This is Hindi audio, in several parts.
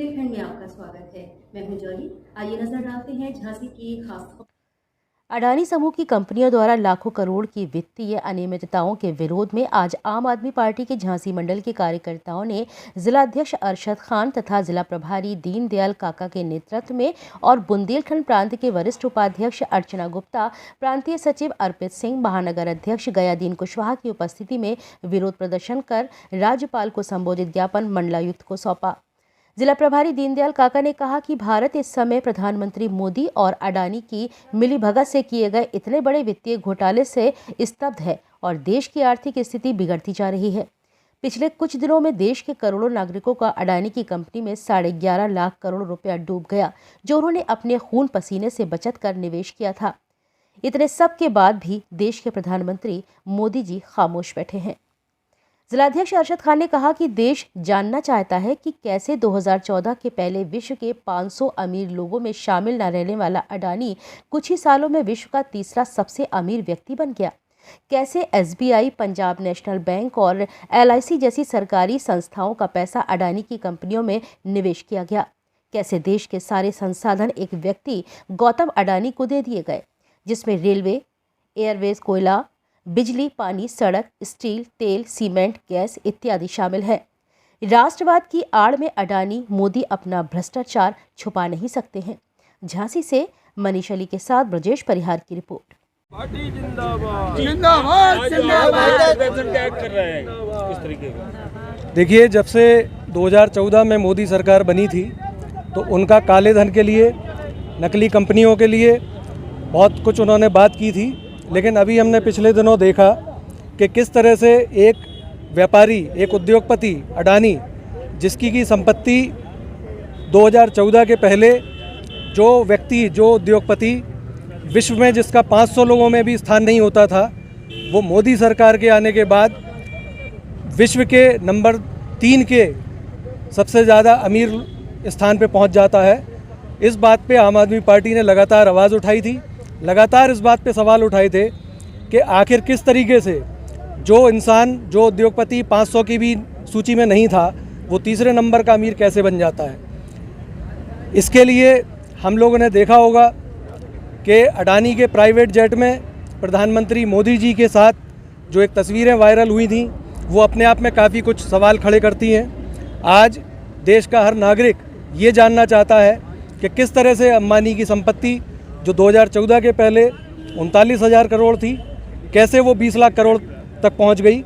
बुंदेलखंड में आपका स्वागत है। मैं हूं जॉली। आइए नजर डालते हैं झांसी की खास खबर। अडानी समूह की कंपनियों द्वारा लाखों करोड़ की वित्तीय अनियमितताओं के विरोध में आज आम आदमी पार्टी के झांसी मंडल के कार्यकर्ताओं ने जिलाध्यक्ष अरशद खान तथा जिला प्रभारी दीनदयाल काका के नेतृत्व में और बुंदेलखंड प्रांत के वरिष्ठ उपाध्यक्ष अर्चना गुप्ता, प्रांतीय सचिव अर्पित सिंह, महानगर अध्यक्ष गयादीन कुशवाहा की उपस्थिति में विरोध प्रदर्शन कर राज्यपाल को संबोधित ज्ञापन मंडलायुक्त को सौंपा। जिला प्रभारी दीनदयाल काका ने कहा कि भारत इस समय प्रधानमंत्री मोदी और अडानी की मिलीभगत से किए गए इतने बड़े वित्तीय घोटाले से स्तब्ध है और देश की आर्थिक स्थिति बिगड़ती जा रही है। पिछले कुछ दिनों में देश के करोड़ों नागरिकों का अडानी की कंपनी में 11.5 लाख करोड़ रुपया डूब गया, जो उन्होंने अपने खून पसीने से बचत कर निवेश किया था। इतने सब के बाद भी देश के प्रधानमंत्री मोदी जी खामोश बैठे हैं। जिलाध्यक्ष अरशद खान ने कहा कि देश जानना चाहता है कि कैसे 2014 के पहले विश्व के 500 अमीर लोगों में शामिल न रहने वाला अडानी कुछ ही सालों में विश्व का तीसरा सबसे अमीर व्यक्ति बन गया। कैसे SBI, पंजाब नेशनल बैंक और LIC जैसी सरकारी संस्थाओं का पैसा अडानी की कंपनियों में निवेश किया गया। कैसे देश के सारे संसाधन एक व्यक्ति गौतम अडानी को दे दिए गए, जिसमें रेलवे, एयरवेज, कोयला, बिजली, पानी, सड़क, स्टील, तेल, सीमेंट, गैस इत्यादि शामिल है। राष्ट्रवाद की आड़ में अडानी मोदी अपना भ्रष्टाचार छुपा नहीं सकते हैं। झांसी से मनीष अली के साथ ब्रजेश परिहार की रिपोर्ट। पार्टी जिंदाबाद जिंदाबाद जिंदाबाद कर रहे हैं किस तरीके का। देखिए, जब से 2014 में मोदी सरकार बनी थी तो उनका काले धन के लिए, नकली कंपनियों के लिए बहुत कुछ उन्होंने बात की थी। लेकिन अभी हमने पिछले दिनों देखा कि किस तरह से एक व्यापारी, एक उद्योगपति अडानी, जिसकी की संपत्ति 2014 के पहले जो व्यक्ति, जो उद्योगपति विश्व में जिसका 500 लोगों में भी स्थान नहीं होता था, वो मोदी सरकार के आने के बाद विश्व के नंबर 3 के सबसे ज़्यादा अमीर स्थान पे पहुंच जाता है। इस बात पे आम आदमी पार्टी ने लगातार आवाज़ उठाई थी, लगातार इस बात पे सवाल उठाए थे कि आखिर किस तरीके से जो इंसान, जो उद्योगपति 500 की भी सूची में नहीं था, वो तीसरे नंबर का अमीर कैसे बन जाता है। इसके लिए हम लोगों ने देखा होगा कि अडानी के प्राइवेट जेट में प्रधानमंत्री मोदी जी के साथ जो एक तस्वीरें वायरल हुई थी, वो अपने आप में काफ़ी कुछ सवाल खड़े करती हैं। आज देश का हर नागरिक ये जानना चाहता है कि किस तरह से अंबानी की संपत्ति जो 2014 के पहले 39,000 करोड़ थी, कैसे वो 20 लाख करोड़ तक पहुंच गई।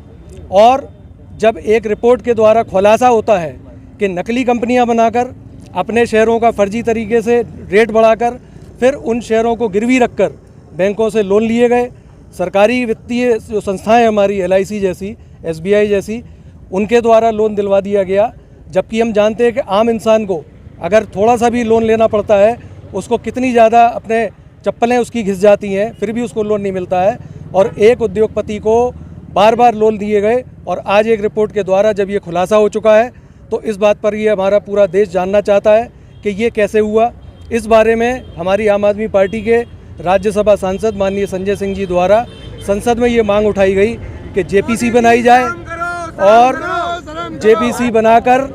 और जब एक रिपोर्ट के द्वारा खुलासा होता है कि नकली कंपनियां बनाकर अपने शेयरों का फर्जी तरीके से रेट बढ़ाकर फिर उन शेयरों को गिरवी रखकर बैंकों से लोन लिए गए, सरकारी वित्तीय जो संस्थाएं हमारी LIC जैसी, SBI जैसी, उनके द्वारा लोन दिलवा दिया गया। जबकि हम जानते हैं कि आम इंसान को अगर थोड़ा सा भी लोन लेना पड़ता है, उसको कितनी ज़्यादा अपने चप्पलें उसकी घिस जाती हैं, फिर भी उसको लोन नहीं मिलता है। और एक उद्योगपति को बार बार लोन दिए गए और आज एक रिपोर्ट के द्वारा जब ये खुलासा हो चुका है तो इस बात पर ये हमारा पूरा देश जानना चाहता है कि ये कैसे हुआ। इस बारे में हमारी आम आदमी पार्टी के राज्यसभा सांसद माननीय संजय सिंह जी द्वारा संसद में ये मांग उठाई गई कि JPC बनाई जाए और JPC बनाकर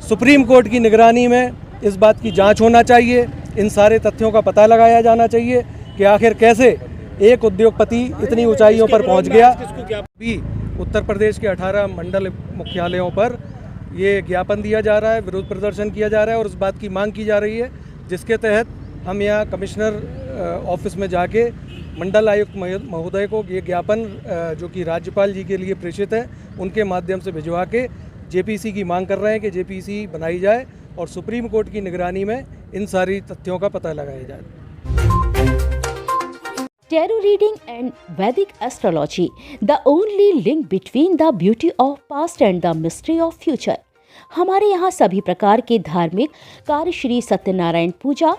सुप्रीम कोर्ट की निगरानी में इस बात की जांच होना चाहिए। इन सारे तथ्यों का पता लगाया जाना चाहिए कि आखिर कैसे एक उद्योगपति इतनी ऊंचाइयों पर पहुंच गया। भी उत्तर प्रदेश के 18 मंडल मुख्यालयों पर ये ज्ञापन दिया जा रहा है, विरोध प्रदर्शन किया जा रहा है और उस बात की मांग की जा रही है, जिसके तहत हम यहाँ कमिश्नर ऑफिस में जाके मंडल आयुक्त महोदय को ये ज्ञापन जो कि राज्यपाल जी के लिए प्रेषित है, उनके माध्यम से भिजवा के JPC की मांग कर रहे हैं कि JPC बनाई जाए और सुप्रीम कोर्ट की निगरानी में इन सारी तथ्यों का पता लगाया जाए। Tarot reading and Vedic astrology, the only link between the beauty of past and the mystery of future। हमारे यहाँ सभी प्रकार के धार्मिक कार्य, श्री सत्यनारायण पूजा,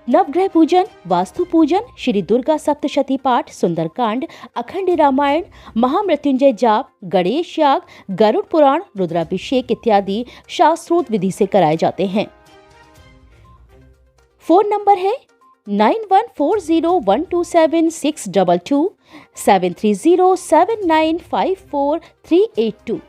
नवग्रह पूजन, वास्तु पूजन, श्री दुर्गा सप्तशती पाठ, सुंदरकांड, अखंड रामायण, महामृत्युंजय जाप, गणेश याग, गरुड़ पुराण, रुद्राभिषेक इत्यादि शास्त्रोक्त विधि से कराए जाते हैं। फोन नंबर है 9140127622, 7307954382।